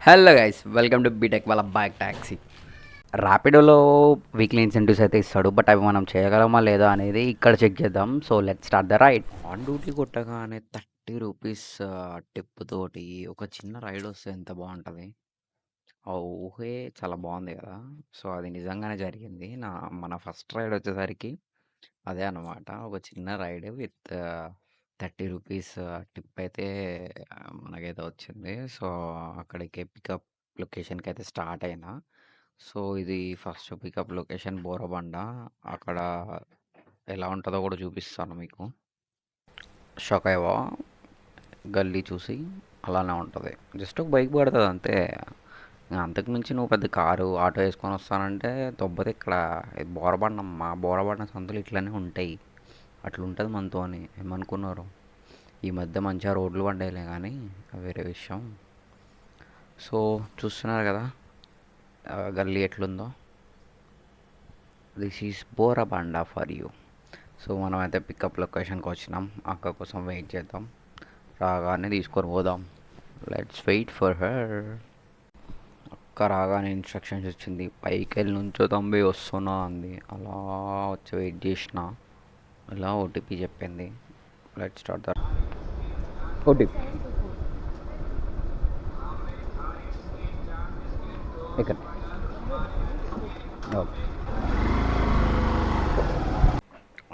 Hello guys, welcome to BTech వాళ్ళ bike taxi. ర్యాపిడోలో weekly incentives అయితే ఇస్తాడు, బట్ అవి మనం చేయగలమా లేదా అనేది ఇక్కడ చెక్ చేద్దాం. So let start the ride. On duty కొట్టగానే 30 రూపీస్ టిప్ తోటి ఒక చిన్న రైడ్ వస్తే ఎంత బాగుంటుంది. ఆ ఊహే చాలా బాగుంది కదా. సో అది నిజంగానే జరిగింది. మన ఫస్ట్ రైడ్ వచ్చేసరికి అదే అన్నమాట. ఒక చిన్న రైడ్ విత్ 30 రూపీస్ టిప్ అయితే మనకైతే వచ్చింది. సో అక్కడికి పికప్ లొకేషన్కి అయితే స్టార్ట్ అయినా. సో ఇది ఫస్ట్ పికప్ లొకేషన్ బోరబండ. అక్కడ ఎలా ఉంటుందో కూడా చూపిస్తాను మీకు. షాక్ అయ్యవా? గల్లీ చూసి అలానే ఉంటుంది. జస్ట్ ఒక బైక్ పడుతుంది అంతే. అంతకు మించి నువ్వు పెద్ద కారు ఆటో వేసుకొని వస్తానంటే దొబ్బది ఇక్కడ. ఇది బోరబండ, మా బోరబండ సందులు ఇట్లనే ఉంటాయి. అట్లుంటుంది మనతో అని ఏమనుకున్నారు. ఈ మధ్య మంచిగా రోడ్లు పడ్డాయిలే కానీ అది వేరే విషయం. సో చూస్తున్నారు కదా గల్లీ ఎట్లుందో. This is Borabanda for you. So మనం అయితే పికప్ లొకేషన్కి వచ్చినాం. అక్క కోసం వెయిట్ చేద్దాం, రాగానే తీసుకొని పోదాం. Let's wait for her. అక్క రాగానే ఇన్స్ట్రక్షన్స్ ఇచ్చింది, పైకి వెళ్ళి నుంచో తంబి వస్తున్నా అంది. అలా వచ్చి వెయిట్ చేసిన. ఇలా ఓటీపీ చెప్పింది. Let's start the OTP. ఇక్కడ ఓకే.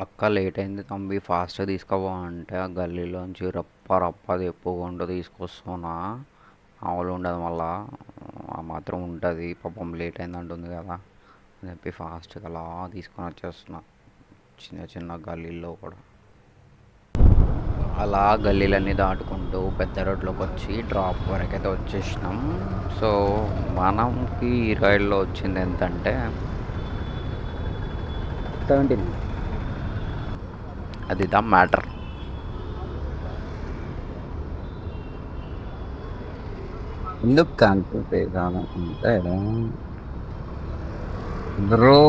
అక్క లేట్ అయింది తంబి, ఫాస్ట్గా తీసుకోవా అంటే ఆ గల్లీలోంచి రప్ప రప్ప తెప్పుకుంటూ తీసుకొస్తున్నా. మామూలు ఉండదు మళ్ళా, ఆ మాత్రం ఉంటుంది. పాపం లేట్ అయింది అంటుంది కదా అని చెప్పి ఫాస్ట్గా అలా తీసుకొని వచ్చేస్తున్నా చిన్న చిన్న గల్లీల్లో కూడా. అలా గల్లీలన్నీ దాటుకుంటూ పెద్ద రోడ్లోకి వచ్చి డ్రాప్ వరకైతే వచ్చేసినాం. సో మనకి ఈ రైడ్లో వచ్చింది ఎంతంటే 17. అది ద మ్యాటర్. ఎందుకు కాన్పుతే అంటే బ్రో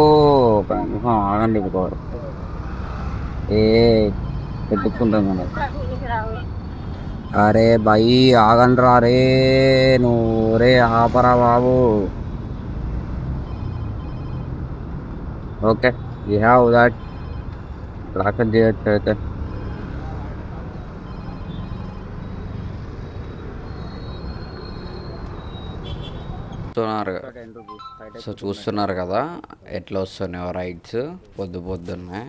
కనీసం ఆగండి బ్రో. ఏ పెట్టుకుంటాం మనం. అరే భయ్ ఆగండి రా రే, నువ్వు రే ఆపరా బాబు. Okay, you have that. Rocket చేయొచ్చు అయితే. సో చూస్తున్నారు కదా ఎట్లా వస్తున్నాయో రైడ్స్. పొద్దు పొద్దున్నే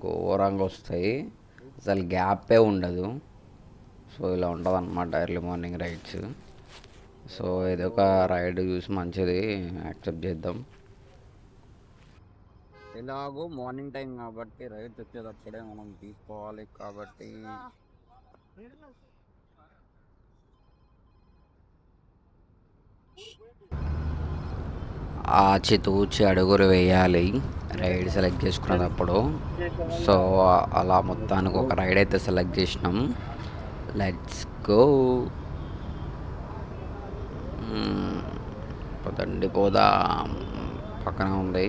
ఘోరంగా వస్తాయి, అసలు గ్యాపే ఉండదు. సో ఇలా ఉంటుంది అన్నమాట ఎర్లీ మార్నింగ్ రైడ్స్. సో ఏదో ఒక రైడ్ చూసి మంచిది యాక్సెప్ట్ చేద్దాం. ఎలాగో మార్నింగ్ టైం కాబట్టి రైడ్ వచ్చేటప్పుడే మనం తీసుకోవాలి కాబట్టి ఆచితూచి అడుగులు వేయాలి రైడ్ సెలెక్ట్ చేసుకునేటప్పుడు. సో అలా మొత్తానికి ఒక రైడ్ అయితే సెలెక్ట్ చేసినాం. Let's go. పదండి పోదాం. పక్కన ఉంది.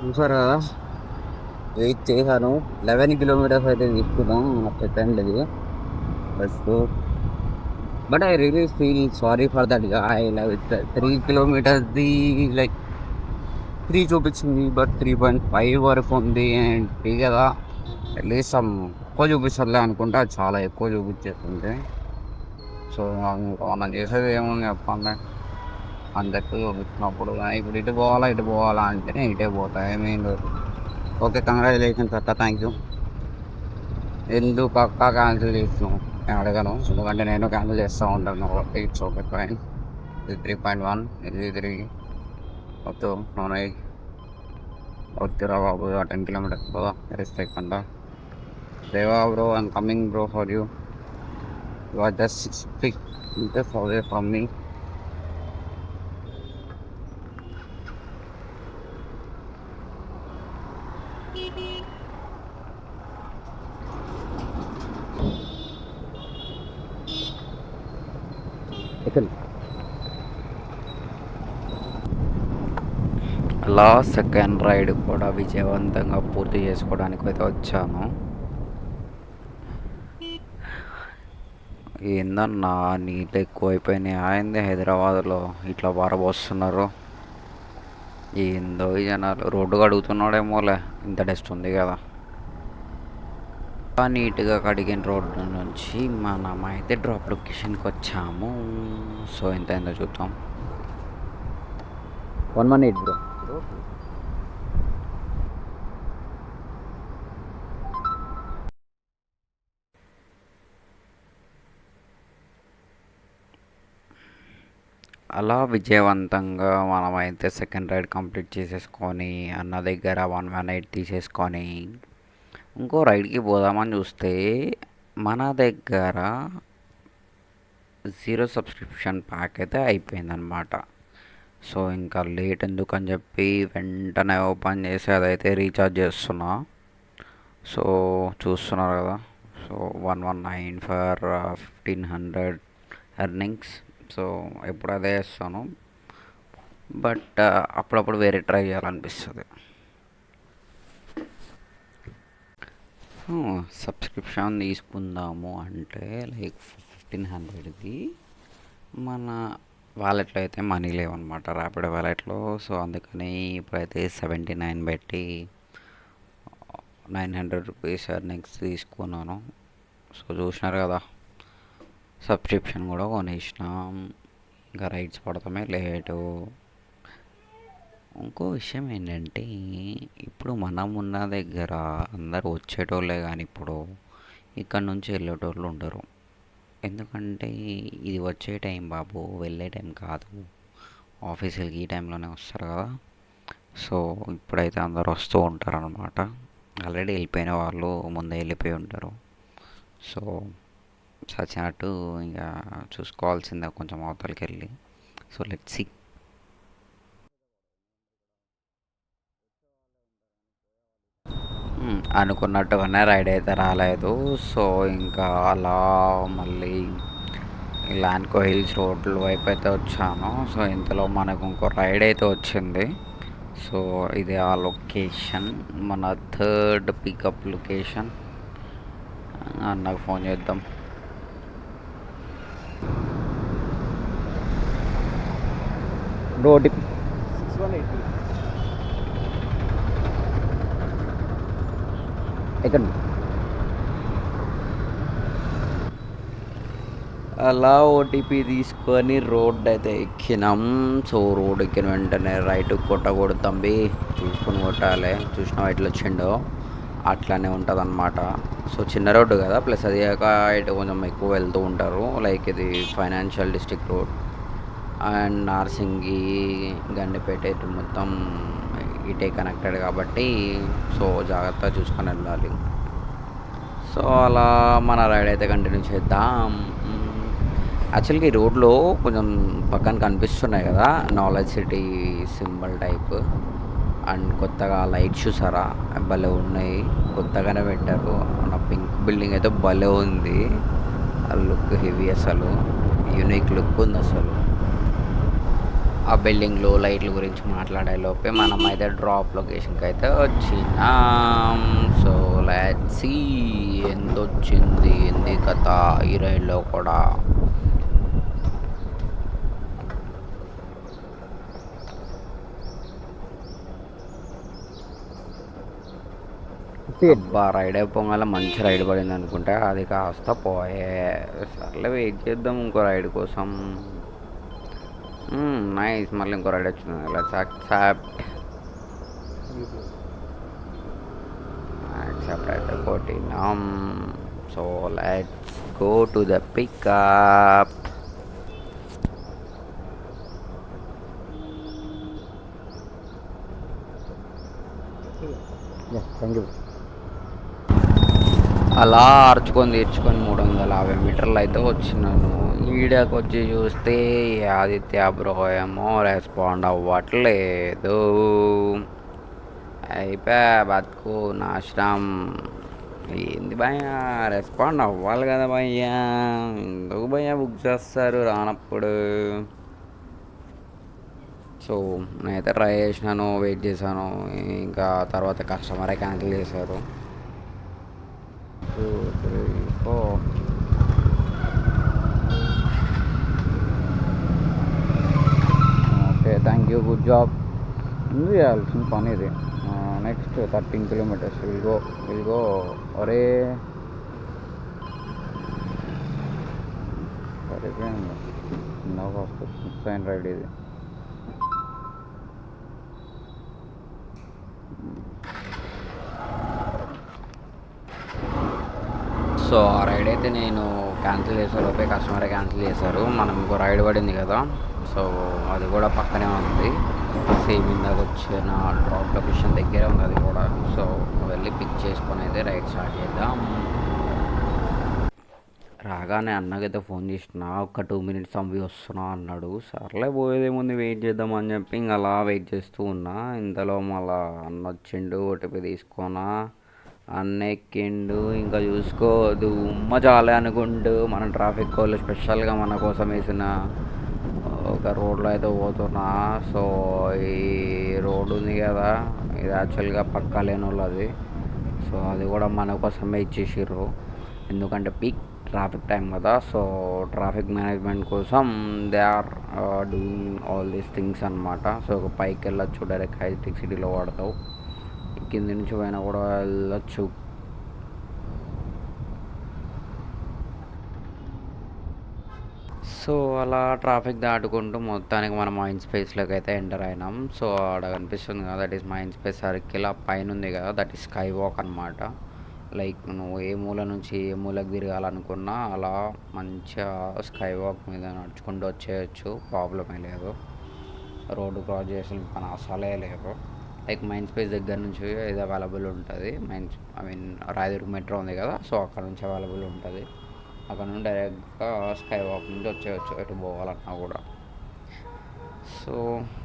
చూసారు కదా, వెయిట్ చేశాను. 11 కిలోమీటర్స్ అయితే తీసుకున్నాం మన సెకండ్ది bus. But I really feel sorry for that guy. Like 3 కిలోమీటర్స్ది లైక్ 3 చూపించింది, బట్ 3.5 వరకు ఉంది. అండ్ 3 కదా, అట్లీస్ట్ ఎక్కువ చూపిస్తుందిలే అనుకుంటే అది చాలా ఎక్కువ చూపించేస్తుంది. సో మనం చేసేది ఏముంది చెప్పండి, అంత ఎక్కువ చూపించినప్పుడు. ఇప్పుడు ఇటు పోవాలా అంటేనే ఇటే పోతాయి మెయిన్ రోడ్. ఓకే, కంగ్రాచులేషన్స్ అక్క, థ్యాంక్ యూ. ఎందుకు అక్క క్యాన్సిల్ చేస్తున్నాం నేను అడగను, ఎందుకంటే నేను క్యాన్సిల్ చేస్తూ ఉంటాను. It's okay fine. ఇది 3.1, ఇది 3 వద్దు. నూనె వద్దురా బాబు, 10 కిలోమీటర్స్ కదా, రెస్పెక్ట్ అంట. Deva bro, I'm coming bro for you. You are just 6 meters away from me. అలా సెకండ్ రైడ్ కూడా విజయవంతంగా పూర్తి చేసుకోవడానికి అయితే వచ్చాను. ఏందన్నా నీళ్ళు ఎక్కువైపోయినాయి అయింది హైదరాబాద్లో ఇట్లా పారబోస్తున్నారు. ఏందో ఈ జనాలు రోడ్డు కడుగుతున్నాడేమోలే, ఇంత డస్ట్ ఉంది కదా. నీట్గా కడిగిన రోడ్డు నుంచి మనం అయితే డ్రాప్ లొకేషన్కి వచ్చాము. సో ఎంత అయిందో చూద్దాం. 118 బ్రో. అలా విజయవంతంగా మనమైతే సెకండ్ రైడ్ కంప్లీట్ చేసేసుకొని అన్న దగ్గర 118 తీసేసుకొని ఇంకో రైడ్కి పోదామని చూస్తే మన దగ్గర 0 సబ్స్క్రిప్షన్ ప్యాక్ అయితే అయిపోయిందనమాట. సో ఇంకా లేట్ ఎందుకు అని చెప్పి వెంటనే ఓపెన్ చేసి అదైతే రీఛార్జ్ చేస్తున్నా. సో చూస్తున్నారు కదా. So 119 for 1500 earnings. సో ఎప్పుడు అదే చేస్తాను, బట్ అప్పుడప్పుడు వేరే ట్రై చేయాలనిపిస్తుంది. సబ్స్క్రిప్షన్ తీసుకుందాము అంటే లైక్ 1500ది మన వాలెట్లో అయితే మనీ లేవన్నమాట, ర్యాపిడో వాలెట్లో. సో అందుకని ఇప్పుడైతే 79 పెట్టి 900 రూపీస్ ఎర్నింగ్స్ తీసుకున్నాను. సో చూసినారు కదా, సబ్స్క్రిప్షన్ కూడా కొనేసినాం. ఇంకా రైడ్స్ పడతామే లేటు. ఇంకో విషయం ఏంటంటే ఇప్పుడు మనం ఉన్న దగ్గర అందరూ వచ్చేటోళ్ళే, కానీ ఇప్పుడు ఇక్కడ నుంచి వెళ్ళేటోళ్ళు ఉండరు. ఎందుకంటే ఇది వచ్చే టైం బాబు, వెళ్ళే టైం కాదు. ఆఫీసులకి ఈ టైంలోనే వస్తారు కదా. సో ఇప్పుడైతే అందరు వస్తూ ఉంటారు అనమాట. ఆల్రెడీ వెళ్ళిపోయిన వాళ్ళు ముందే వెళ్ళిపోయి ఉంటారు. సో సచ్చినట్టు ఇంకా చూసుకోవాల్సిందే కొంచెం అవతలకి వెళ్ళి. So let's see. అనుకున్నట్టుగానే రైడ్ అయితే రాలేదు. సో ఇంకా అలా మళ్ళీ లాన్కో హిల్స్ రోడ్ల వైపు అయితే వచ్చాను. సో ఇంతలో మనకు ఇంకో రైడ్ అయితే వచ్చింది. సో ఇది ఆ లొకేషన్, మన థర్డ్ పికప్ లొకేషన్. అన్నకు ఫోన్ చేద్దాం. ఓటీపీ 6180 ఎక్కడ అలా ఓటీపీ తీసుకొని రోడ్ అయితే ఎక్కినాం. సో రోడ్ ఎక్కిన వెంటనే రైట్ కొట్టకూడదు తంబి, చూసుకొని కొట్టాలి. చూసినా ఎట్లా వచ్చిండో అట్లానే ఉంటుంది అనమాట. సో చిన్న రోడ్డు కదా, ప్లస్ అది కాక ఇటు కొంచెం ఎక్కువ వెళ్తూ ఉంటారు. లైక్ ఇది financial district road and Narsingi Gandipet ఇటు మొత్తం ఇటే కనెక్టెడ్ కాబట్టి సో జాగ్రత్తగా చూసుకొని వెళ్ళాలి. సో అలా మన రైడ్ అయితే కంటిన్యూ చేద్దాం. యాక్చువల్గా ఈ రోడ్లో కొంచెం పక్కన కనిపిస్తున్నాయి కదా knowledge city symbol type, and కొత్తగా లైట్ చూసారా భలే ఉన్నాయి, కొత్తగానే పెట్టారు. నా పింక్ బిల్డింగ్ అయితే భలే ఉంది. ఆ లుక్ హెవీ, అసలు యూనిక్ లుక్ ఉంది అసలు. ఆ బిల్డింగ్లో లైట్ల గురించి మాట్లాడే లోపే మనం అయితే డ్రాప్ లొకేషన్కి అయితే వచ్చినాం. సో లెట్స్ సీ ఎంత వచ్చింది, ఏంది కథ ఈ రైడ్లో కూడా. అబ్బా రైడ్ అయిపోగాల మంచి రైడ్ పడింది అనుకుంటే అది కాస్త పోయే. సర్లే వెయిట్ చేద్దాం ఇంకో రైడ్ కోసం. నైస్, మళ్ళీ ఇంకో రైడ్ వచ్చింది. లెట్స్ యాక్సెప్ట్ అయితే కొట్టినాం. So let's go to the pickup. Thank you. అలా అరుచుకొని తీర్చుకొని 350 మీటర్లు అయితే వచ్చినాను. ఈడకి వచ్చి చూస్తే ఆదిత్య బ్రో ఏమో రెస్పాండ్ అవ్వట్లేదు. అయిపోయా బతుకు నాశనం. ఏంది భయ్య, రెస్పాండ్ అవ్వాలి కదా భయ్యా, ఎందుకు భయ్యా బుక్ చేస్తారు రానప్పుడు. సో నేనైతే ట్రై చేసినాను, వెయిట్ చేశాను. ఇంకా తర్వాత కస్టమరే క్యాన్సిల్ చేశారు. 2 3 4 గుడ్ జాబ్. ముందు చేయాల్సిన పని ఇది. Next 13 kilometres will go. ఒరే సరిపోయింది. చిన్న ఫస్ట్ మిస్ అయిన రైడ్ ఇది. సో ఆ రైడ్ అయితే నేను క్యాన్సిల్ చేసే లోపే కస్టమరే క్యాన్సిల్ చేశారు. మనం ఇంకో రైడ్ పడింది కదా, సో అది కూడా పక్కనే ఉంది. సేమ్ ఇందాక వచ్చిన డ్రాప్ లొకేషన్ దగ్గరే ఉంది అది కూడా. సో వెళ్ళి పిక్ చేసుకొని అయితే రైడ్ స్టార్ట్ చేద్దాం. రాగానే అన్నకైతే ఫోన్ చేసిన, ఒక 2 మినిట్స్ అవి వస్తున్నా అన్నాడు. సర్లే పోయేదేముంది, వెయిట్ చేద్దాం అని చెప్పి ఇంక అలా వెయిట్ చేస్తూ ఉన్నా. ఇంతలో మళ్ళా అన్న వచ్చిండు, ఓటీపీ తీసుకున్నా. అన్న ఎక్కిండు. ఇంకా చూసుకోదు ఉమ్మ చాలే అనుకుంటూ మన ట్రాఫిక్ వాళ్ళు స్పెషల్గా మన కోసం వేసిన ఒక రోడ్లో అయితే పోతున్నా. సో ఈ రోడ్డు ఉంది కదా, ఇది యాక్చువల్గా పక్కా లేని వాళ్ళది. సో అది కూడా మన కోసమే ఇచ్చేసారు, ఎందుకంటే పీక్ ట్రాఫిక్ టైం కదా. సో ట్రాఫిక్ మేనేజ్మెంట్ కోసం they are doing all these things అనమాట. సో పైకి వెళ్ళొచ్చు, డైరెక్ట్ హైటెక్ సిటీలో వాడతావు. కింది నుంచి పోయినా కూడా వెళ్ళొచ్చు. సో అలా ట్రాఫిక్ దాటుకుంటూ మొత్తానికి మనం మైండ్ స్పేస్లోకి అయితే ఎంటర్ అయినాం. సో ఆడ కనిపిస్తుంది కదా, that is mind space circle. ఆ పైన ఉంది కదా, దట్ ఈస్ స్కై వాక్ అనమాట. లైక్ నువ్వు ఏ మూల నుంచి ఏ మూలకు తిరగాలనుకున్నా అలా మంచిగా స్కై వాక్ మీద నడుచుకుంటూ వచ్చేయచ్చు, ప్రాబ్లమే లేదు. రోడ్డు క్రాస్ చేసిన పని అసలే లేదు. లైక్ మైండ్ స్పేస్ దగ్గర నుంచి ఇది అవైలబుల్ ఉంటుంది. రాయదుర్గ్ మెట్రో ఉంది కదా, సో అక్కడ నుంచి అవైలబుల్ ఉంటుంది. అక్కడ నుండి డైరెక్ట్గా స్కై వాక్ నుంచి వచ్చేయచ్చు ఎటు పోవాలన్నా కూడా. So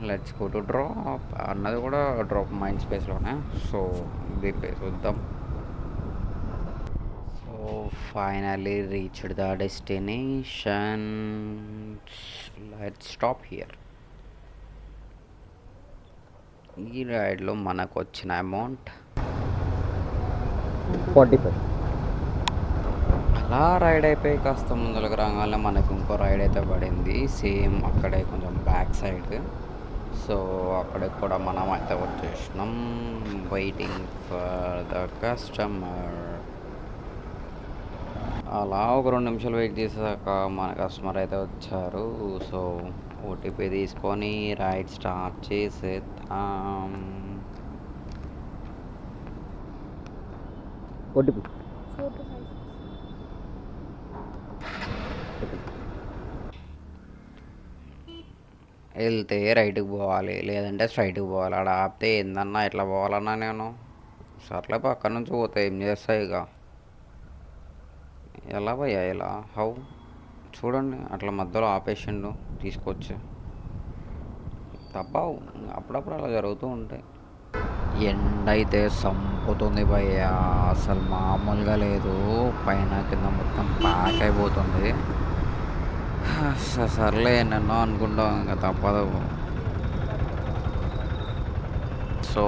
let's go to drop. అన్నది కూడా డ్రాప్ మైండ్ స్పేస్లోనే. సో ఇది ప్లేస్ వద్దాం. So finally reached the destination. Let's stop here. ఈ రైడ్లో మనకు వచ్చిన అమౌంట్ 45. అలా రైడ్ అయిపోయి కాస్త ముందులకు రాగానే మనకు ఇంకో రైడ్ అయితే పడింది, సేమ్ అక్కడే కొంచెం బ్యాక్ సైడ్. సో అక్కడికి కూడా మనం అయితే వచ్చేసినాం, వెయిటింగ్ ఫర్ ద కస్టమర్. అలా ఒక 2 నిమిషాలు వెయిట్ చేసాక మన కస్టమర్ అయితే వచ్చారు. సో ఓటీపీ తీసుకొని రైడ్ స్టార్ట్ చేసేద్దాం. ఓటీపీ వెళ్తే రైట్కి పోవాలి, లేదంటే స్ట్రైట్కి పోవాలి. ఆడ ఆపితే ఏందన్నా ఇట్లా పోవాలన్నా నేను. సర్లే పక్క నుంచి పోతే ఏం చేస్తా ఇక. ఎలా పోయా ఇలా హౌ చూడండి, అట్లా మధ్యలో ఆపేసిండు తీసుకొచ్చి. తప్పవు, అప్పుడప్పుడు అలా జరుగుతూ ఉంటాయి. ఎండ అయితే సంపుతుంది భయ్య, అసలు మామూలుగా లేదు. పైన కింద మొత్తం ప్యాక్ అయిపోతుంది. సర్లే ఎన్నెన్నో అనుకుంటాం, ఇంకా తప్పదు. సో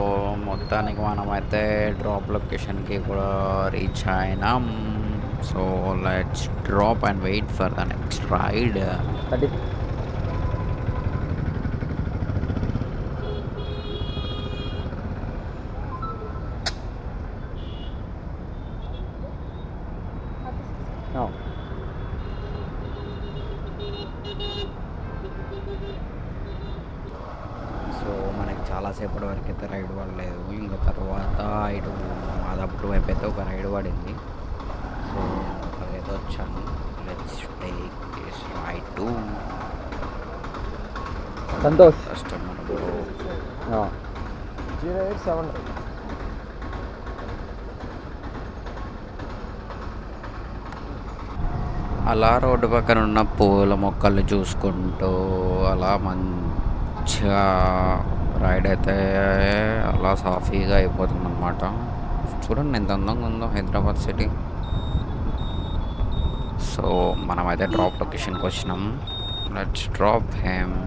మొత్తానికి మనమైతే డ్రాప్ లొకేషన్కి కూడా రీచ్ అయినాం. So let's drop and wait for the next ride. 30. So మనకి చాలాసేపటి వరకు అయితే రైడ్ పడలేదు. ఇంకా తర్వాత ఇటు మాదాపూర్ వైపు అయితే ఒక రైడ్ పడింది. సో అక్కడికైతే వచ్చాము. Let's take this ride to Santosh customer. 087. అలా రోడ్డు పక్కన ఉన్న పూల మొక్కలు చూసుకుంటూ అలా మంచిగా రైడ్ అయితే అలా సాఫీగా అయిపోతుంది అనమాట. చూడండి ఎంత అందంగా ఉందో హైదరాబాద్ సిటీ. సో మనమైతే డ్రాప్ లొకేషన్కి వచ్చినాం. Let's drop him.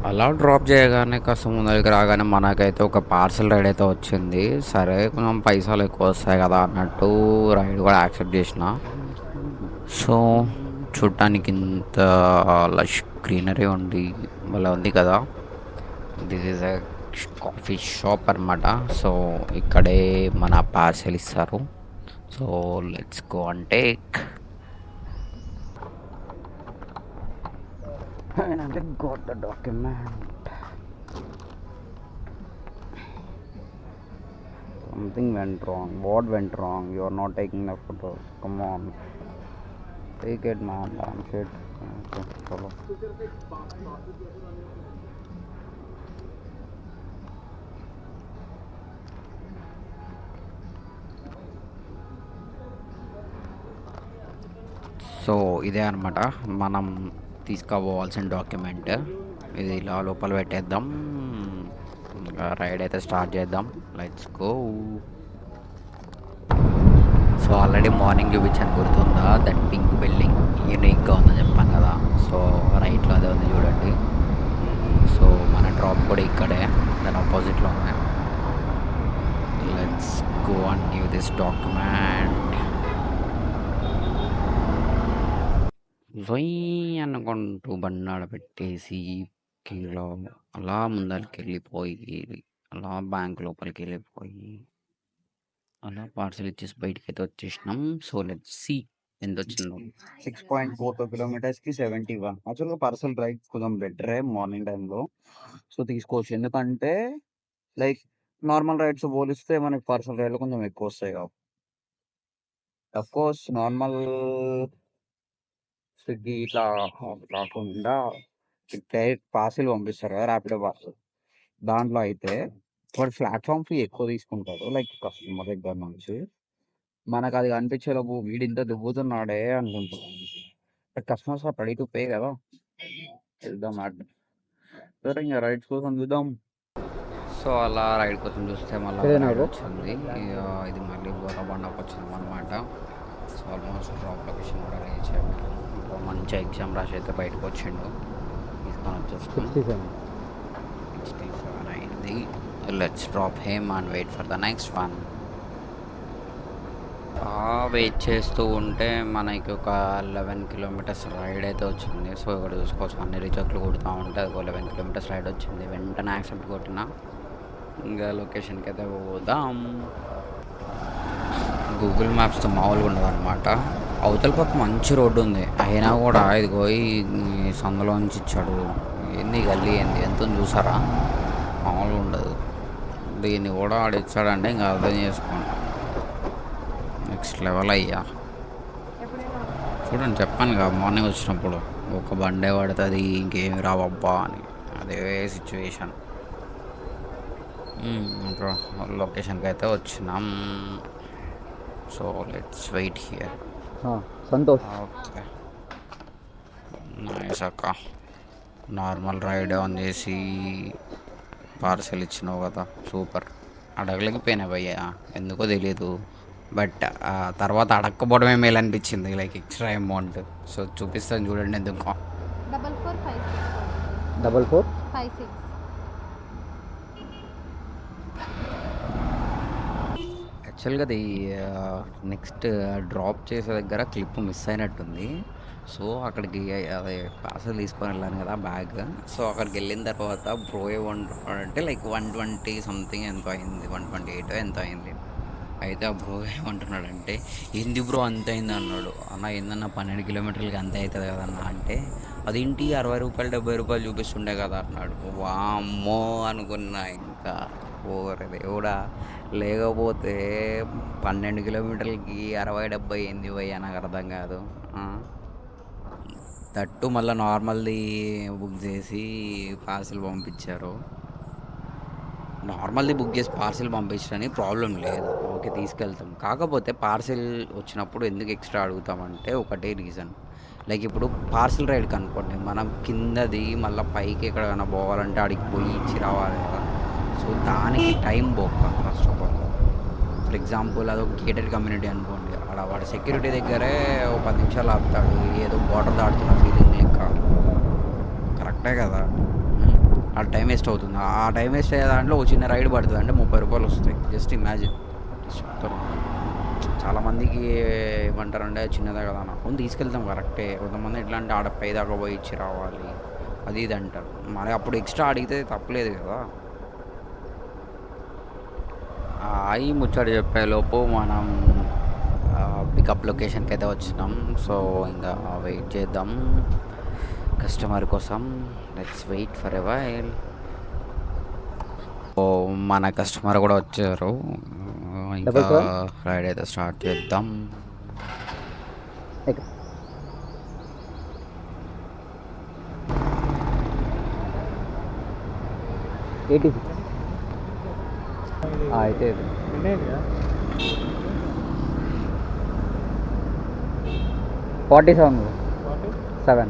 అలా డ్రాప్ చేయగానే కాస్త ముందరికి రాగానే మనకైతే ఒక పార్సల్ రైడ్ అయితే వచ్చింది. సరే కొంచెం పైసలు ఎక్కువ వస్తాయి కదా అన్నట్టు రైడ్ కూడా యాక్సెప్ట్ చేసిన. సో చూడటానికి ఇంత లష్ గ్రీనరీ ఉండి భలే ఉంది కదా. This is a coffee shop అనమాట. సో ఇక్కడే మన పార్సెల్ ఇస్తారు. So let's go and take. Finally got the document. Something went wrong. What went wrong? You are not taking the photos. Come on. Take it, man. Damn shit. Okay, follow. So ఇదే అనమాట మనం తీసుకుపోవాల్సిన document. ఇది ఇలా లోపల పెట్టేద్దాం. Ride అయితే start చేద్దాం. Let's go. So already morning చూపించాను, గుర్తుందా? దట్ పింక్ బిల్డింగ్ యూనిక్గా ఉందని చెప్పాను కదా. సో రైట్లో అదే ఉంది చూడండి. సో మన డ్రాప్ కూడా ఇక్కడే, దాని ఆపోజిట్లో ఉన్నాయి. Let's go and give this document. అనుకుంటూ బండాడ పెట్టేసి కిలో అలా ముందరికి వెళ్ళిపోయి, అలా బ్యాంక్ లోపలికి వెళ్ళిపోయి, అలా పార్సల్ ఇచ్చేసి బయటికి అయితే వచ్చేసినాం. సో లెట్స్ సీ ఎంత వచ్చిందో. 6.42 కిలోమీటర్స్కి 71. యాక్చువల్గా పార్సల్ రైడ్ కొంచెం బెటరే మార్నింగ్ టైంలో. సో తీసుకోవచ్చు, ఎందుకంటే లైక్ నార్మల్ రైడ్స్ పోలిస్తే మనకి పార్సల్ రైడ్లో కొంచెం ఎక్కువ వస్తాయి కాబట్టి. అఫ్ కోర్స్ నార్మల్ స్విగ్గీ ఇట్లా కాకుండా డైరెక్ట్ పార్సిల్ పంపిస్తారు కదా, ర్యాపిడో పార్సల్. దాంట్లో అయితే వాడు ప్లాట్ఫామ్ ఫీ ఎక్కువ తీసుకుంటాడు, లైక్ కస్టమర్ దగ్గర నుంచి. మనకు అది కనిపించేలోపు వీడు ఇంత దుబ్బుతున్నాడే అనుకుంటున్నాం. Customers are ready to pay కదా. వెళ్దాం అట్ సరే, ఇంకా రైడ్స్ కోసం చూద్దాం. సో అలా రైడ్ కోసం చూస్తే మళ్ళీ రైడ్ వచ్చింది. ఇది మళ్ళీ బోరబండకు వచ్చింది అనమాట. సో ఆల్మోస్ట్ డ్రాప్ లొకేషన్ కూడా రీచ్ అయిపోయాం. మంచి ఎగ్జామ్ రాసి అయితే బయటకు వచ్చిండు. తీసుకొని వచ్చేస్తాం. 67 అయింది. Let's drop him and wait for the next one. Wait చేస్తూ ఉంటే మనకి ఒక 11 కిలోమీటర్స్ రైడ్ అయితే వచ్చింది. సో ఇక్కడ చూసుకోవచ్చు, అన్ని రిజెక్ట్లు కొడుతూ ఉంటే ఒక 11 కిలోమీటర్స్ రైడ్ వచ్చింది. వెంటనే యాక్సెప్ట్ కొట్టిన, ఇంకా లొకేషన్కి అయితే పోదాం. గూగుల్ మ్యాప్స్తో మామూలుగా ఉండదు అనమాట. అవతల పక్క మంచి రోడ్డు ఉంది, అయినా కూడా ఇది పోయి సందులోంచి ఇచ్చాడు. ఏంది గల్లీ, ఏంది ఎంత చూసారా? మామూలుగా ఉండదు. దీన్ని కూడా ఆడు ఇచ్చాడంటే ఇంకా అర్థం చేసుకోండి, నెక్స్ట్ లెవెల్ అయ్యా. చూడండి, చెప్పాను కదా మార్నింగ్ వచ్చినప్పుడు ఒక బండే పడుతుంది ఇంకేమి రావబ్బా అని. అదే సిచ్యువేషన్. లొకేషన్కి అయితే వచ్చినాం. So let's wait here. Santosh. Okay, nice అక్క. నార్మల్ రైడ్ ఆన్ చేసి పార్సెల్ ఇచ్చినావు కదా, సూపర్. అడగలేకపోయినా భయ్యా, ఎందుకో తెలియదు. బట్ తర్వాత అడగకపోవడమే మేలు అనిపించింది, లైక్ ఎక్స్ట్రా అమౌంట్. సో చూపిస్తాను చూడండి ఎందుకో. 4456. యాక్చువల్గా అది నెక్స్ట్ డ్రాప్ చేసే దగ్గర క్లిప్ మిస్ అయినట్టుంది. సో అక్కడికి అదే పార్సల్ తీసుకొని వెళ్ళాను కదా బ్యాగ్. సో అక్కడికి వెళ్ళిన తర్వాత బ్రో ఏమంటున్నాడంటే లైక్ 120 సంథింగ్ ఎంతో అయింది, 128 ఎంతో అయింది. అయితే ఆ బ్రో ఏమంటున్నాడంటే, ఏంది బ్రో అంత అయింది అన్నాడు. అన్న ఏందన్నా 12 కిలోమీటర్లకి అంత అవుతుంది కదన్న అంటే, అదేంటి 60 రూపాయలు 70 రూపాయలు చూపిస్తుండే కదా అన్నాడు. వామ్మో అనుకున్నా, ఇంకా ఓరే దేవుడా. లేకపోతే 12 కిలోమీటర్లకి 60-70 ఏంది పోయా, నాకు అర్థం కాదు. తట్టు మళ్ళీ నార్మల్ది బుక్ చేసి పార్సిల్ పంపించారు. నార్మల్ది బుక్ చేసి పార్సిల్ పంపించడానికి ప్రాబ్లం లేదు, ఓకే తీసుకెళ్తాం. కాకపోతే పార్సిల్ వచ్చినప్పుడు ఎందుకు ఎక్స్ట్రా అడుగుతామంటే ఒకటే రీజన్. లైక్ ఇప్పుడు పార్సిల్ రైడ్కి అనుకోండి, మనం కిందది మళ్ళీ పైకి ఎక్కడికైనా పోవాలంటే అడిగి పోయి ఇచ్చి రావాలి కదా. సో దానికి టైం బొక్క first of all. For example అదొక గేటెడ్ కమ్యూనిటీ అనుకోండి, అక్కడ వాడు సెక్యూరిటీ దగ్గరే ఒక 10 నిమిషాలు ఆపుతాడు, ఏదో బార్డర్ దాడుతున్న ఫీలింగ్ లెక్క. కరెక్టే కదా. ఆ టైం వేస్ట్ అవుతుంది. ఆ టైం వేస్ట్ అయ్యే దాంట్లో ఒక చిన్న రైడ్ పడుతుంది అంటే 30 రూపాయలు వస్తాయి. జస్ట్ ఇమాజిన్ చెప్తాను. చాలామందికి ఏమంటారంటే చిన్నదే కదా అన్న, అవును తీసుకెళ్తాం కరెక్టే. కొంతమంది ఎట్లా అంటే ఆడ పై దాకా పోయి ఇచ్చి రావాలి అది ఇది అంటారు. మరి అప్పుడు ఎక్స్ట్రా అడిగితే తప్పలేదు కదా. ఈ ముచ్చట చెప్పేలోపు మనం పికప్ లొకేషన్కి అయితే వచ్చినాం. సో ఇంకా వెయిట్ చేద్దాం కస్టమర్ కోసం. Let's wait for a while. ఓ మన కస్టమర్ కూడా వచ్చారు. ఇంకా రైడ్ అయితే స్టార్ట్ చేద్దాం. అయితే 47.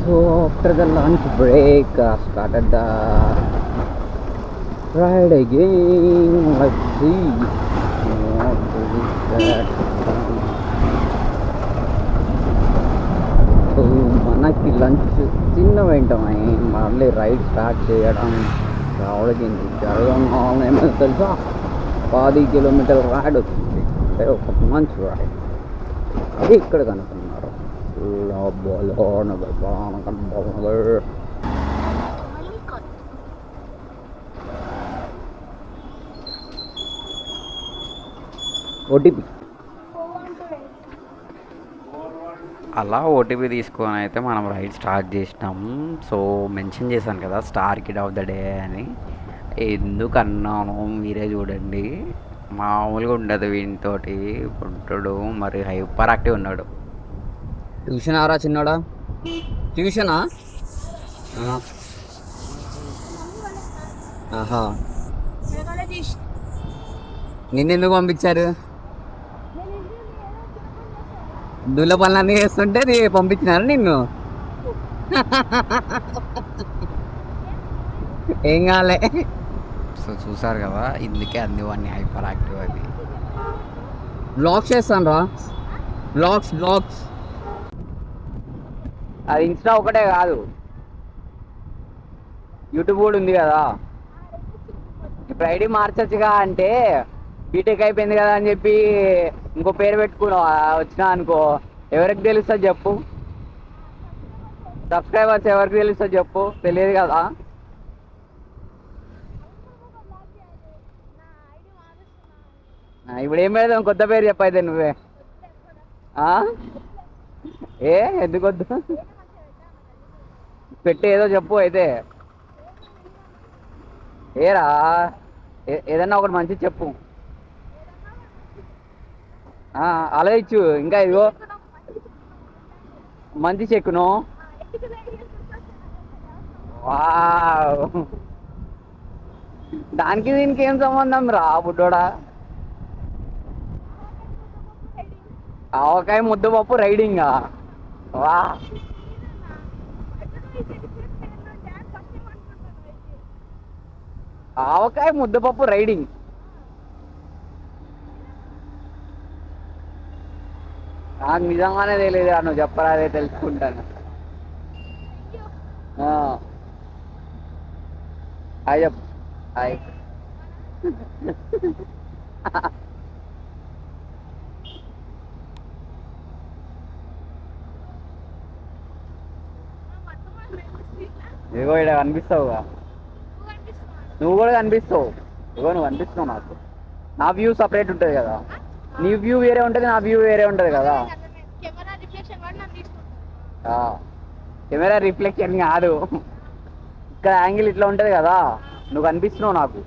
So after the lunch break, started the ride again. Let's see what is that. So మనకి లంచ్ తిన్న వెంటనే మళ్ళీ రైడ్ స్టార్ట్ చేయడం రావడం జరగడం ఏమో తెలుసా, 10 కిలోమీటర్ల రైడ్ వచ్చింది. అంటే ఒక మంచి రైడ్. అది ఇక్కడ కనుక్కున్నారు. ఓటీపీ అలా ఓటీపీ తీసుకొని అయితే మనం రైడ్ స్టార్ట్ చేసినాం. సో మెన్షన్ చేశాను కదా star kid of the day అని. ఎందుకు అన్నాను మీరే చూడండి. మామూలుగా ఉండదు వీనితోటి ఉంటాడు. మరి హైపర్ యాక్టివ్ ఉన్నాడు. ట్యూషన్ ఆరా చిన్నోడా? ట్యూషనా? ఆహా, నిన్నెందుకు పంపించారు? దూల పనులన్నీ చేస్తుంటే పంపించినారు నిన్ను. ఏం కాలే. సో చూసారు కదా, ఇందుకే అందివన్నీ హైపర్ యాక్టివ్ అది. బ్లాగ్స్ చేస్తాను రా, బ్లాగ్స్. అది ఇన్స్టా ఒకటే కాదు, యూట్యూబ్ కూడా ఉంది కదా. ఇప్పుడు ఐడి మార్చచ్చుగా అంటే బీటెక్ అయిపోయింది కదా అని చెప్పి ఇంకో పేరు పెట్టుకున్నావు వచ్చినా అనుకో, ఎవరికి తెలుస్తుంది చెప్పు? సబ్స్క్రైబర్స్ ఎవరికి తెలుస్తుంది చెప్పు? తెలియదు కదా. ఇప్పుడు ఏం పెడదాం? కొత్త పేరు చెప్పైతే నువ్వే. ఎందుకు వద్దు? పెట్టి ఏదో చెప్పు అయితే. ఏరా ఏదన్నా ఒకటి మంచి చెప్పు. ఆలోచించు. ఇంకా ఇదిగో మంచి చెక్కును. వావ్, దానికి దీనికి ఏం సంబంధం రా బుడ్డోడా? ఆవకాయ ముద్దపప్పు రైడింగా? వా, ఆవకాయ ముద్దపప్పు రైడింగ్. నాకు నిజంగానే తెలియదు. నువ్వు చెప్పరాదే, తెలుసుకుంటాను. హాయ్ చెప్పు. హాయ్. ఇదిగో ఇక్కడ కనిపిస్తావుగా, నువ్వు కూడా కనిపిస్తావు. ఇదిగో నువ్వు కనిపిస్తున్నావు నాకు. నా వ్యూ సపరేట్ ఉంటుంది కదా. నీ వ్యూ వేరే ఉంటుంది, నా వ్యూ వేరే ఉంటుంది కదా. కెమెరా రిఫ్లెక్షన్ కాదు, ఇక్కడ యాంగిల్ ఇట్లా ఉంటుంది కదా. నువ్వు కనిపిస్తున్నావు నాకు,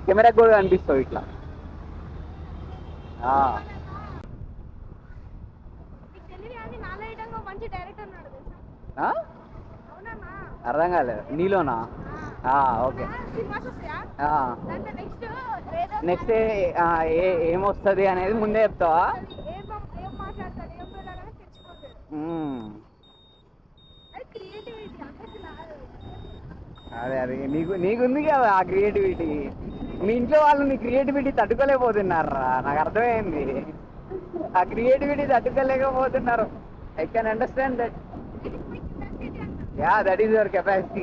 కెమెరాకి కూడా కనిపిస్తావు ఇట్లా. అర్థం కాలేదు. నీలోనా? ఓకే. నెక్స్ట్ ఏమొస్తుంది అనేది ముందే చెప్తావా? అదే నీకుంది కదా ఆ క్రియేటివిటీ. మీ ఇంట్లో వాళ్ళు నీ క్రియేటివిటీ తట్టుకోలేకపోతున్నారా? నాకు అర్థమైంది. ఆ క్రియేటివిటీ తట్టుకోలేకపోతున్నారు. I can understand that. Yeah, that is your capacity.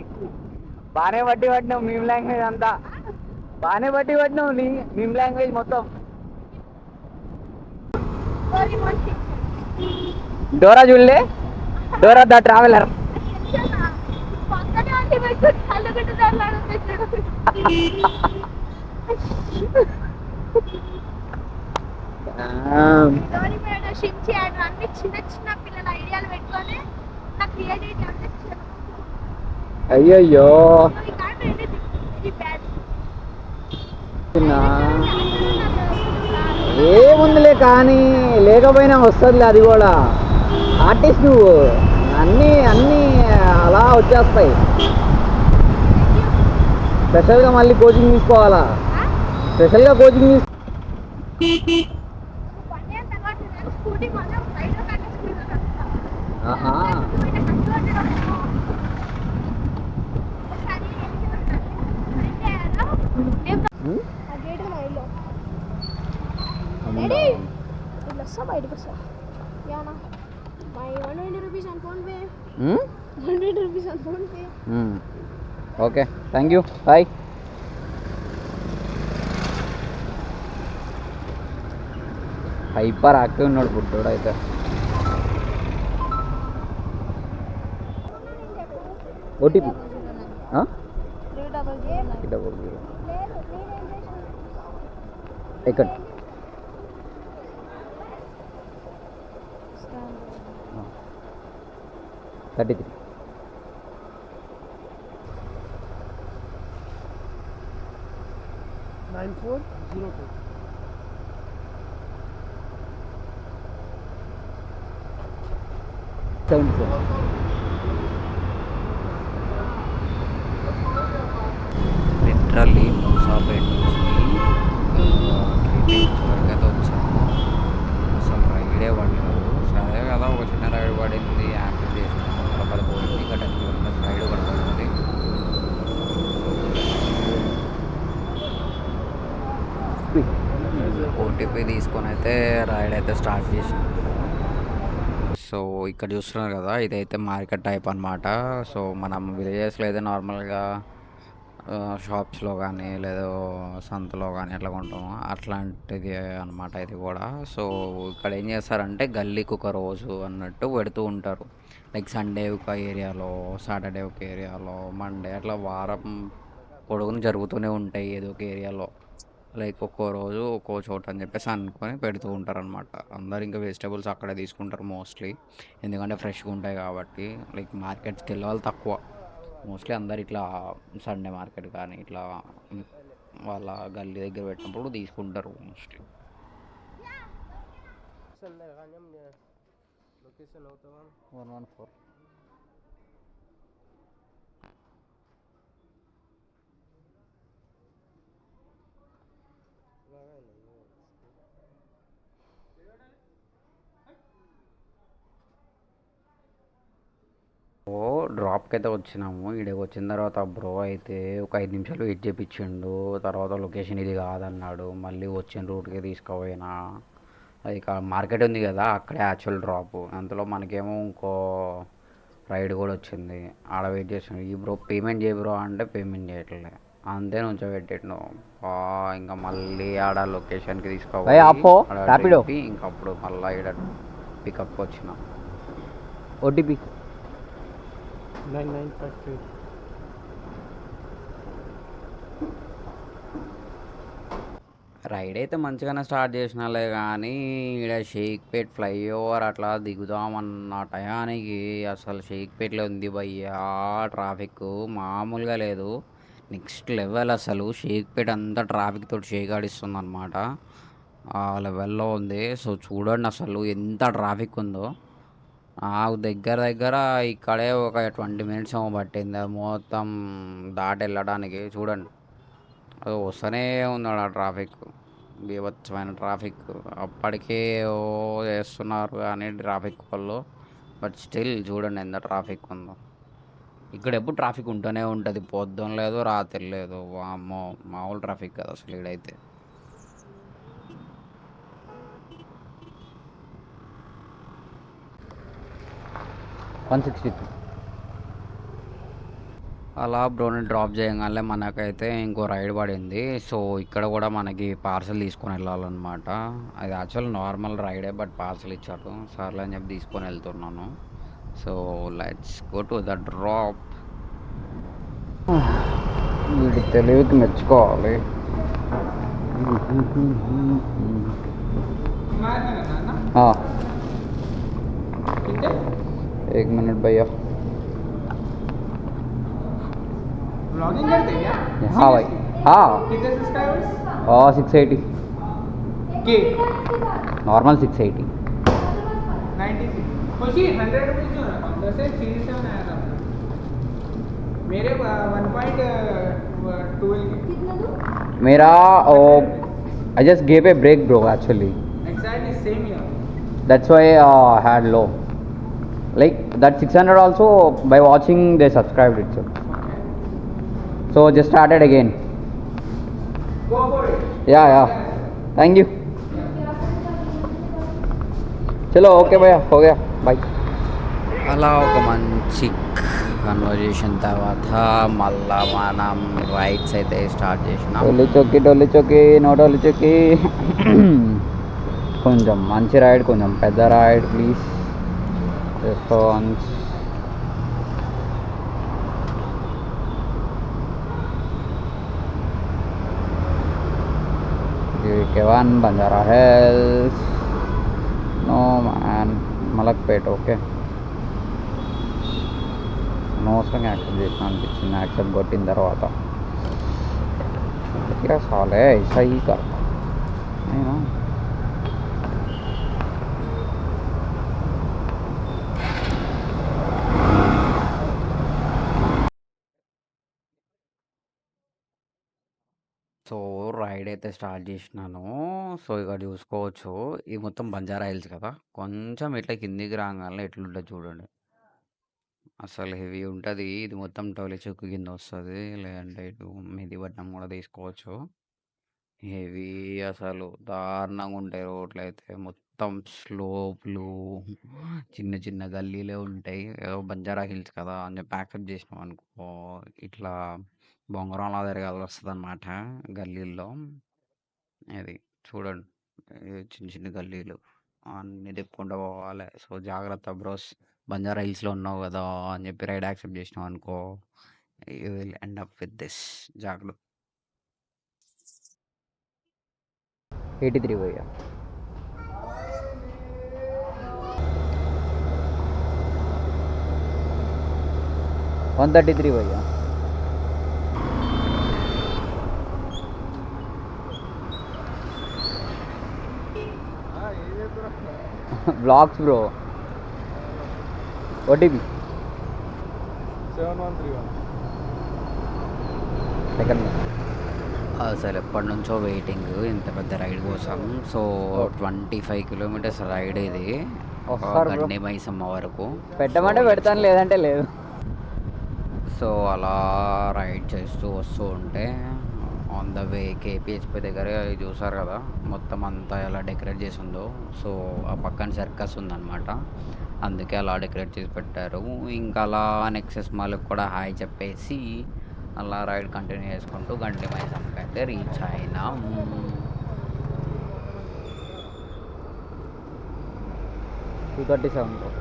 బాగానే బట్టి పట్టినావు మీమ్ లాంగ్వేజ్ అంతా, బాగానే బట్టి పట్టినావు నీ మీమ్ లాంగ్వేజ్ మొత్తం. డోరా చూడలే, డోరా ద ట్రావెలర్. చిన్న చిన్న పిల్లల ఐడియాలు పెట్టుకొని నా క్రియేటివిటీ అంటే అయ్యయ్యో ఏముందిలే కానీ లేకపోయినా వస్తుందిలే, అది కూడా ఆర్టిస్ట్ నువ్వు, అన్నీ అన్నీ అలా వచ్చేస్తాయి. స్పెషల్గా మళ్ళీ కోచింగ్ తీసుకోవాలా, స్పెషల్గా కోచింగ్ స్కూటీ మాత్రం రైడర్ ఆహా బయటకు వస్తా యానా my 120 rupees on PhonePe, 120 rupees on PhonePe. Okay thank you bye. Hyperactive ఉన్నాడు బుడ్డోడు అయితే. ఓటీపీ 300 ఎక్కడ 33 9402. 77. లిటరల్లీ మూసాపేట నుంచి వరకు అయితే వచ్చాము. అసలు రైడే పడలేదు. సరే కదా ఒక చిన్న రైడ్ పడింది, యాక్టివ్ చేసినాము, తర్వాత పోయింది. ఇంకా 10 కిలోమీటర్స్ రైడ్ పడుతుంది. ఓటీపీ తీసుకొని అయితే రైడ్ అయితే స్టార్ట్ చేసాము. సో ఇక్కడ చూస్తున్నారు కదా, ఇదైతే మార్కెట్ టైప్ అనమాట. సో మనం విలేజెస్లో అయితే నార్మల్గా షాప్స్లో కానీ లేదా సంతలో కానీ ఎట్లా కొంటాము అట్లాంటిది అనమాట ఇది కూడా. సో ఇక్కడ ఏం చేస్తారంటే గల్లీకి ఒక రోజు అన్నట్టు పెడుతూ ఉంటారు. లైక్ సండే ఒక ఏరియాలో, సాటర్డే ఒక ఏరియాలో, మండే అట్లా వారం పొడుగున జరుగుతూనే ఉంటాయి ఏదో ఒక ఏరియాలో. లైక్ ఒక్కో రోజు ఒక్కో చోట అని చెప్పేసి అనుకొని పెడుతూ ఉంటారు అనమాట. అందరు ఇంకా వెజిటేబుల్స్ అక్కడే తీసుకుంటారు మోస్ట్లీ, ఎందుకంటే ఫ్రెష్గా ఉంటాయి కాబట్టి. లైక్ మార్కెట్స్కి వెళ్ళే వాళ్ళు తక్కువ, మోస్ట్లీ అందరు ఇట్లా సండే మార్కెట్ కానీ ఇట్లా వాళ్ళ గల్లీ దగ్గర పెట్టినప్పుడు తీసుకుంటారు మోస్ట్లీ. లొకేషన్ అవుతావా 114 డ్రాప్కి అయితే వచ్చినాము. ఇక్కడికి వచ్చిన తర్వాత బ్రో అయితే ఒక 5 నిమిషాలు వెయిట్ చేయించిండు. తర్వాత లొకేషన్ ఇది కాదన్నాడు. మళ్ళీ వచ్చిన రూట్కి తీసుకుపోయినా. ఇక మార్కెట్ ఉంది కదా, అక్కడే యాక్చువల్ డ్రాప్. అంతలో మనకేమో ఇంకో రైడ్ కూడా వచ్చింది. ఆడ వెయిట్ చేసాను. ఈ బ్రో పేమెంట్ చేయ బ్రో అంటే పేమెంట్ చేయట్లే, అంతే నుంచో పెట్టిండు. ఇంకా మళ్ళీ ఆడ లొకేషన్కి తీసుకోవాలి. ఇంకప్పుడు మళ్ళీ ఇక్కడ పికప్కి వచ్చిన. ఓటీపీ 9953. రైడ్ అయితే మంచిగానే స్టార్ట్ చేసినాలే కానీ ఇక్కడ షేక్పేట్ ఫ్లైఓవర్ అట్లా దిగుదామన్న టయానికి అసలు షేక్పేట్లో ఉంది భయ్యా ట్రాఫిక్ మామూలుగా లేదు. నెక్స్ట్ లెవెల్ అసలు షేక్పేట్ అంతా ట్రాఫిక్ తోటి షేక్ ఆడిస్తుంది అనమాట. ఆ లెవెల్లో ఉంది. సో చూడండి అసలు ఎంత ట్రాఫిక్ ఉందో. దగ్గర దగ్గర ఇక్కడే ఒక 20 మినిట్స్ ఏమో పట్టింది మొత్తం దాటి వెళ్ళడానికి. చూడండి అది వస్తూనే ఉన్నాడు ఆ ట్రాఫిక్, బీభత్సమైన ట్రాఫిక్. అప్పటికే ఓ చేస్తున్నారు కానీ ట్రాఫిక్ వాళ్ళు, బట్ స్టిల్ చూడండి ఎంత ట్రాఫిక్ ఉందో. ఇక్కడ ఎప్పుడు ట్రాఫిక్ ఉంటూనే ఉంటుంది, పొద్దున లేదు రాత్రి లేదు. వామ్మో మామూలు ట్రాఫిక్ కదా అసలు ఇక్కడైతే. అలా బ్రోని డ్రాప్ చేయగానే మనకైతే ఇంకో రైడ్ పడింది. సో ఇక్కడ కూడా మనకి పార్సల్ తీసుకొని వెళ్ళాలన్నమాట. అది యాక్చువల్ నార్మల్ రైడే, బట్ పార్సల్ ఇచ్చారు. సర్లే అని చెప్పి తీసుకొని వెళ్తున్నాను. So let's go to the drop. వీడి తెలివికి మెచ్చుకోవాలి. हाँ, एक मिनट भैया. ब्लॉगिंग करते हैं क्या? हाँ भाई, हाँ. कितने सब्सक्राइबर्स? 680. के नॉर्मल 680. 96 खुशी 100 रुपीज़ क्यों ना 10 से सीरीज 7 आया था मेरे 1.12 के कितना दूर? मेरा I just gave a break bro actually. Exactly same year That's why I had low. Like that 600 also by watching they subscribed it. So just started again. Go for it Yeah. Thank you. చలో okay భయ్యా హో Gaya bye. అలా ఒక మంచి conversation తర్వాత మళ్ళా మనం rides అయితే స్టార్ట్ చేసినాం. డొల్లి చొక్కి నో డొల్లి చొక్కి. కొంచెం మంచి రైడ్, కొంచెం పెద్ద ride please. Response K1 Banjara Hills. No man Malakpet. Okay అనవసరంగా యాక్సెప్ట్ చేసిన అనిపించింది. యాక్సెప్ట్ కొట్టిన తర్వాత क्या साल है ऐसा ही करता नहीं ना. సో రైడ్ అయితే స్టార్ట్ చేసినాను. సో ఇక్కడ చూసుకోవచ్చు ఇది మొత్తం బంజారా హిల్స్ కదా. కొంచెం ఇట్లా కిందికి రాగానే ఎట్లుంటుంది చూడండి. అసలు హెవీ ఉంటుంది. ఇది మొత్తం టోలీ చెక్కు కింద వస్తుంది, లేదంటే ఇటు మెహదీపట్నం కూడా తీసుకోవచ్చు. హెవీ అసలు దారుణంగా ఉంటాయి రోడ్లు అయితే. మొత్తం స్లోప్లు, చిన్న చిన్న గల్లీలే ఉంటాయి. ఏదో బంజారా హిల్స్ కదా అని చెప్పి యాక్సెప్ట్ చేసినాం అనుకో, ఇట్లా బొంగరంలా తిరగాల్సి వస్తుంది అన్నమాట గల్లీల్లో. అది చూడండి, చిన్న చిన్న గల్లీలు అన్నీ తిప్పుకుంటూ పోవాలి. సో జాగ్రత్త బ్రోస్, బంజారా హిల్స్లో ఉన్నావు కదా అని చెప్పి రైడ్ యాక్సెప్ట్ చేసినావు అనుకో, you will end up with this. జాగ్రత్త. 83 भैया. $133 भैया. Blogs bro. OTP 7131 second. అసలు ఎప్పటి నుంచో వెయిటింగ్ ఇంత పెద్ద రైడ్ కోసం. సో 25 కిలోమీటర్స్ రైడ్ ఇది, గండి మైసమ్మ వరకు. పెట్టమంటే పెడతాను, లేదంటే లేదు. సో అలా రైడ్ చేస్తూ వస్తూ ఉంటే ఆన్ ద వే కేపీహెచ్పి దగ్గర చూసారు కదా మొత్తం అంతా ఎలా డెకరేట్ చేసి ఉందో. సో ఆ పక్కన సర్కస్ ఉందన్నమాట, అందుకే అలా డెకరేట్ చేసి పెట్టారు. ఇంకా అలా నెక్సెస్ మాల్కి కూడా హాయ్ చెప్పేసి అలా రైడ్ కంటిన్యూ చేసుకుంటూ గండి మైసమ్మకి అయితే రీచ్ అయినాం. 237.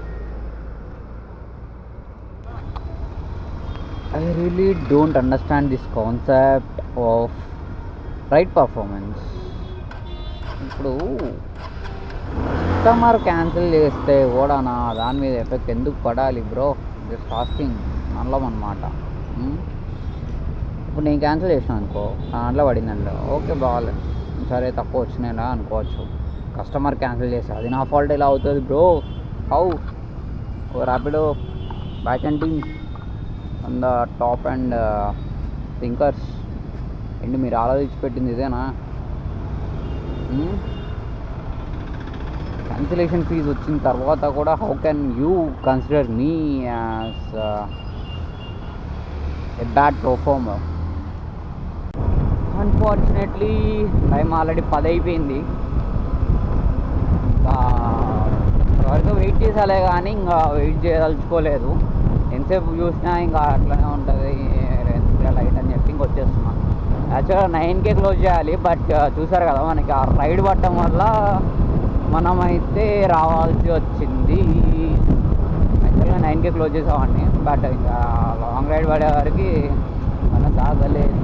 I really don't understand this concept of ride performance. ఇప్పుడు కస్టమర్ క్యాన్సిల్ చేస్తే కూడా దాని మీద ఎఫెక్ట్ ఎందుకు పడాలి బ్రో? జస్ట్ ఆస్కింగ్ నల్లం అనమాట. ఇప్పుడు నేను క్యాన్సిల్ చేసాను అనుకో, నా దాంట్లో పడిందండి, ఓకే బాగాలేదు, సరే తక్కువ వచ్చినాయినా అనుకోవచ్చు. కస్టమర్ క్యాన్సిల్ చేస్తే అది నా ఫాల్ట్ ఎలా అవుతుంది bro? How? Rapido back and team on the top and thinkers ఏంటి మీరు ఆలోచించి పెట్టింది ఇదేనా? క్యాన్సిలేషన్ ఫీజు వచ్చిన తర్వాత కూడా how can you consider me as a bad performer? Unfortunately time already 10 అయిపోయింది. ఇంకా వరకు వెయిట్ చేసాలే కానీ ఇంకా వెయిట్ చేయదలుచుకోలేదు. ఎంతసేపు చూసినా ఇంకా అట్లనే ఉంటుంది. కొద్దిగా లైట్ అని చెప్పి ఇంకొచ్చేస్తున్నాం. యాక్చువల్గా 9కే క్లోజ్ చేయాలి, బట్ చూసారు కదా మనకి ఆ రైడ్ పట్టడం వల్ల మనమైతే రావాల్సి వచ్చింది. యాక్చువల్గా 9కే క్లోజ్ చేసామండి, బట్ ఇంకా లాంగ్ రైడ్ పడే వారికి మన సాగలేదు.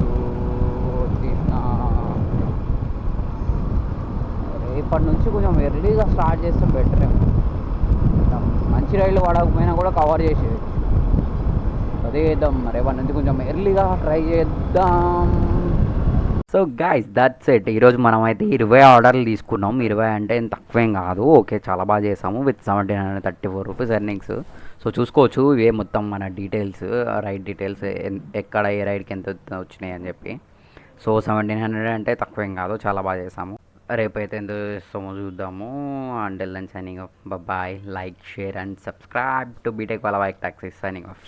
ఇప్పటి నుంచి కొంచెం ఎర్లీగా స్టార్ట్ చేస్తే బెటర్. మంచి రైళ్ళు పడకపోయినా కూడా కవర్ చేసేయచ్చు. అదే చేద్దాం, రేపటి నుంచి కొంచెం ఎర్లీగా ట్రై చేద్దాం. So guys that's it. ఈరోజు మనమైతే 20 ఆర్డర్లు తీసుకున్నాం. 20 అంటే ఏం తక్కువేం కాదు. ఓకే, చాలా బాగా చేసాము విత్ 1734 రూపీస్ ఎర్నింగ్స్. సో చూసుకోవచ్చు ఇవే మొత్తం మన డీటెయిల్స్, రైడ్ డీటెయిల్స్, ఎక్కడ ఏ రైడ్కి ఎంత వచ్చినాయి అని చెప్పి. సో 1700 అంటే తక్కువేం కాదు, చాలా బాగా చేసాము. రేపైతే ఎంత చేస్తామో చూద్దాము. Until then signing off. Bye. Like, share and subscribe to BTech వాళ్ళ బైక్ టాక్సీ. Signing of.